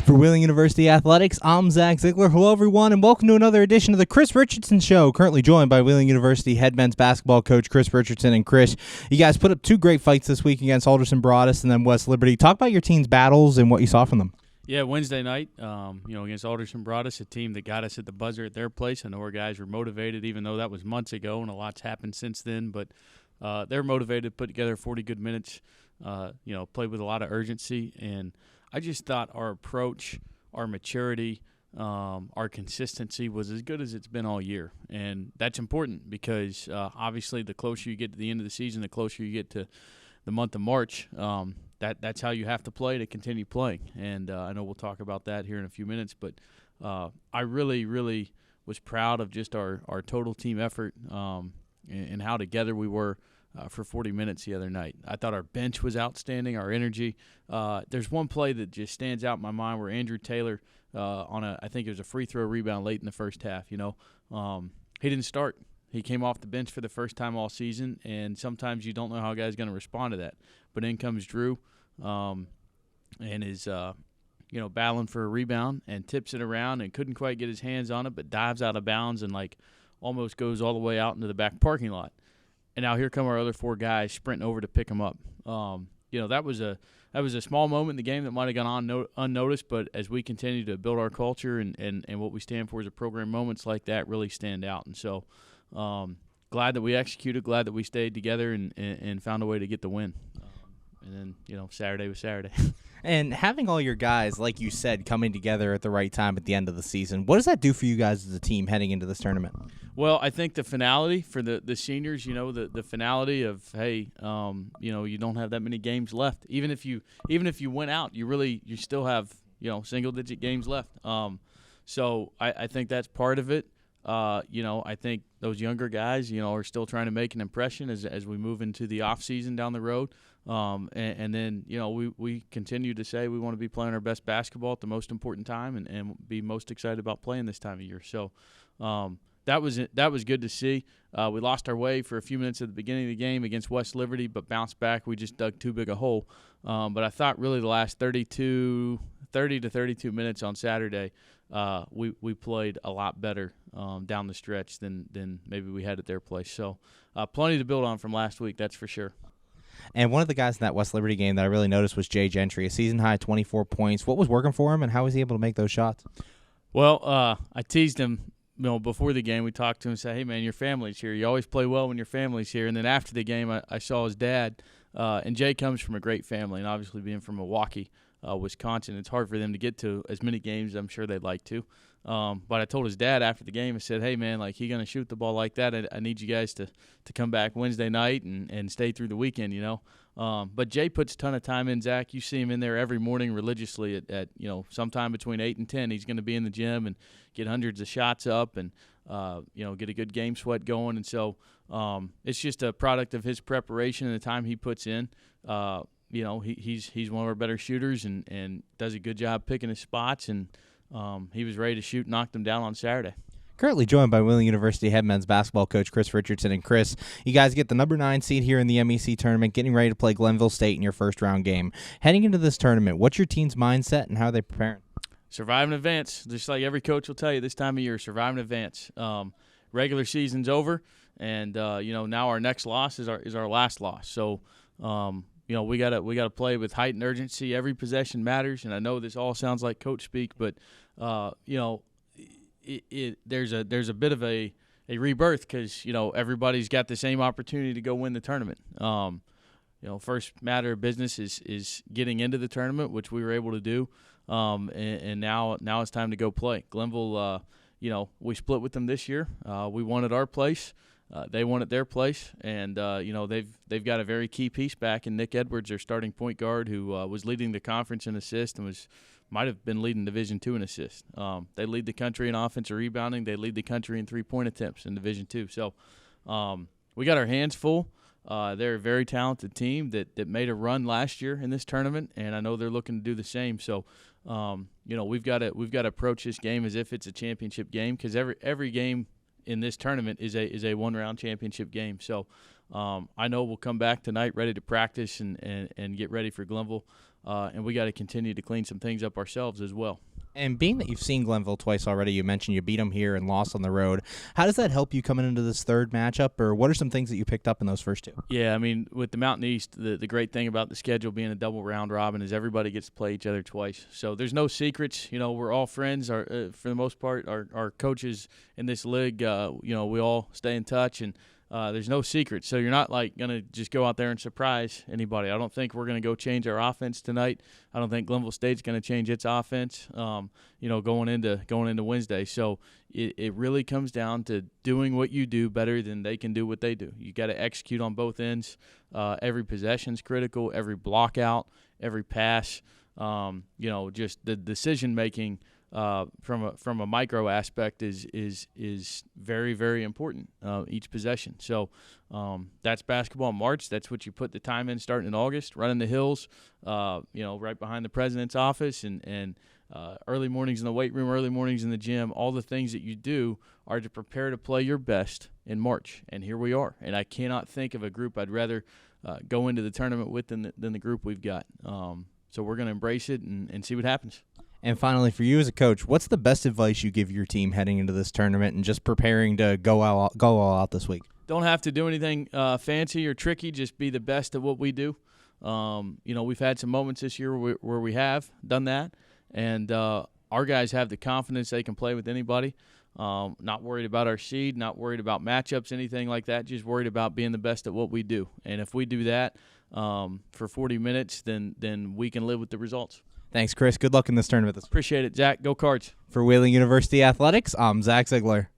For Wheeling University Athletics, I'm Zach Ziegler. Hello, everyone, and welcome to another edition of the Chris Richardson Show. Currently joined by Wheeling University head men's basketball coach Chris Richardson. And Chris, you guys put up two great fights this week against Alderson Broadus and then West Liberty. Talk about your team's battles and what you saw from them. Yeah, Wednesday night, against Alderson Broadus, a team that got us at the buzzer at their place. I know our guys were motivated, even though that was months ago, and a lot's happened since then. But they're motivated to put together 40 good minutes. Played with a lot of urgency, and I just thought our approach, our maturity, our consistency was as good as it's been all year. And that's important because obviously the closer you get to the end of the season, the closer you get to the month of March, that's how you have to play to continue playing. And I know we'll talk about that here in a few minutes, but I really, really was proud of just our total team effort and how together we were for 40 minutes the other night. I thought our bench was outstanding, our energy. There's one play that just stands out in my mind where Andrew Taylor I think it was a free throw rebound late in the first half, he didn't start. He came off the bench for the first time all season, and sometimes you don't know how a guy's going to respond to that. But in comes Drew and is battling for a rebound and tips it around and couldn't quite get his hands on it, but dives out of bounds and almost goes all the way out into the back parking lot. And now here come our other four guys sprinting over to pick him up. That was a small moment in the game that might have gone on unnoticed, but as we continue to build our culture and what we stand for as a program, moments like that really stand out. And so glad that we executed, glad that we stayed together and found a way to get the win. And then, Saturday was Saturday. And having all your guys, like you said, coming together at the right time at the end of the season, what does that do for you guys as a team heading into this tournament? Well, I think the finality for the seniors, the finality of, hey, you don't have that many games left. Even if you went out, you still have, single-digit games left. So I think that's part of it. I think those younger guys, are still trying to make an impression as we move into the off season down the road. And then, we continue to say we want to be playing our best basketball at the most important time and be most excited about playing this time of year. So that was good to see. We lost our way for a few minutes at the beginning of the game against West Liberty, but bounced back. We just dug too big a hole. But I thought really the last 30 to 32 minutes on Saturday, we played a lot better down the stretch than maybe we had at their place. So plenty to build on from last week, that's for sure. And one of the guys in that West Liberty game that I really noticed was Jay Gentry, a season-high 24 points. What was working for him, and how was he able to make those shots? Well, I teased him before the game. We talked to him and said, hey, man, your family's here. You always play well when your family's here. And then after the game, I saw his dad. And Jay comes from a great family, and obviously being from Milwaukee, Wisconsin, it's hard for them to get to as many games as I'm sure they'd like to. But I told his dad after the game, I said, hey, man, he going to shoot the ball like that. I need you guys to come back Wednesday night and stay through the weekend, But Jay puts a ton of time in, Zach. You see him in there every morning religiously at sometime between 8 and 10. He's going to be in the gym and get hundreds of shots up and, get a good game sweat going. And so it's just a product of his preparation and the time he puts in. He's one of our better shooters and does a good job picking his spots, and he was ready to shoot, knocked them down on Saturday. Currently joined by Wheeling University head men's basketball coach Chris Richardson. And Chris, you guys get the number 9 seed here in the MEC Tournament, getting ready to play Glenville State in your first-round game. Heading into this tournament, what's your team's mindset and how are they preparing? Survive and advance. Just like every coach will tell you this time of year, survive and advance. Regular season's over, and now our next loss is our last loss. So we gotta play with heightened urgency. Every possession matters, and I know this all sounds like coach speak, but there's a bit of a rebirth because everybody's got the same opportunity to go win the tournament. First matter of business is getting into the tournament, which we were able to do, and now it's time to go play. Glenville, we split with them this year. We won at our place. They won at their place, and they've got a very key piece back in Nick Edwards, their starting point guard, who was leading the conference in assists and might have been leading Division II in assists. They lead the country in offensive rebounding. They lead the country in three-point attempts in Division II. So we got our hands full. They're a very talented team that made a run last year in this tournament, and I know they're looking to do the same. So we've got to approach this game as if it's a championship game because every game in this tournament is a one-round championship game. So I know we'll come back tonight ready to practice and get ready for Glenville, and we got to continue to clean some things up ourselves as well. And being that you've seen Glenville twice already, you mentioned you beat them here and lost on the road. How does that help you coming into this third matchup, or what are some things that you picked up in those first two? Yeah, I mean, with the Mountain East, the great thing about the schedule being a double round robin is everybody gets to play each other twice. So there's no secrets. We're all friends. For the most part, our coaches in this league, we all stay in touch, and there's no secret. So you're not going to just go out there and surprise anybody. I don't think we're going to go change our offense tonight. I don't think Glenville State's going to change its offense, going into Wednesday. So it really comes down to doing what you do better than they can do what they do. You got to execute on both ends. Every possession's critical, every block out, every pass, just the decision-making from a micro aspect is very, very important, each possession. So that's basketball in March. That's what you put the time in starting in August, running the hills, right behind the president's office, and early mornings in the weight room, early mornings in the gym. All the things that you do are to prepare to play your best in March. And here we are. And I cannot think of a group I'd rather go into the tournament with than the group we've got. So we're going to embrace it and see what happens. And finally, for you as a coach, what's the best advice you give your team heading into this tournament and just preparing to go all out this week? Don't have to do anything fancy or tricky. Just be the best at what we do. We've had some moments this year where we have done that, and our guys have the confidence they can play with anybody. Not worried about our seed, not worried about matchups, anything like that. Just worried about being the best at what we do. And if we do that for 40 minutes, then we can live with the results. Thanks, Chris. Good luck in this tournament. Appreciate it, Zach. Go Cards. For Wheeling University Athletics, I'm Zach Ziegler.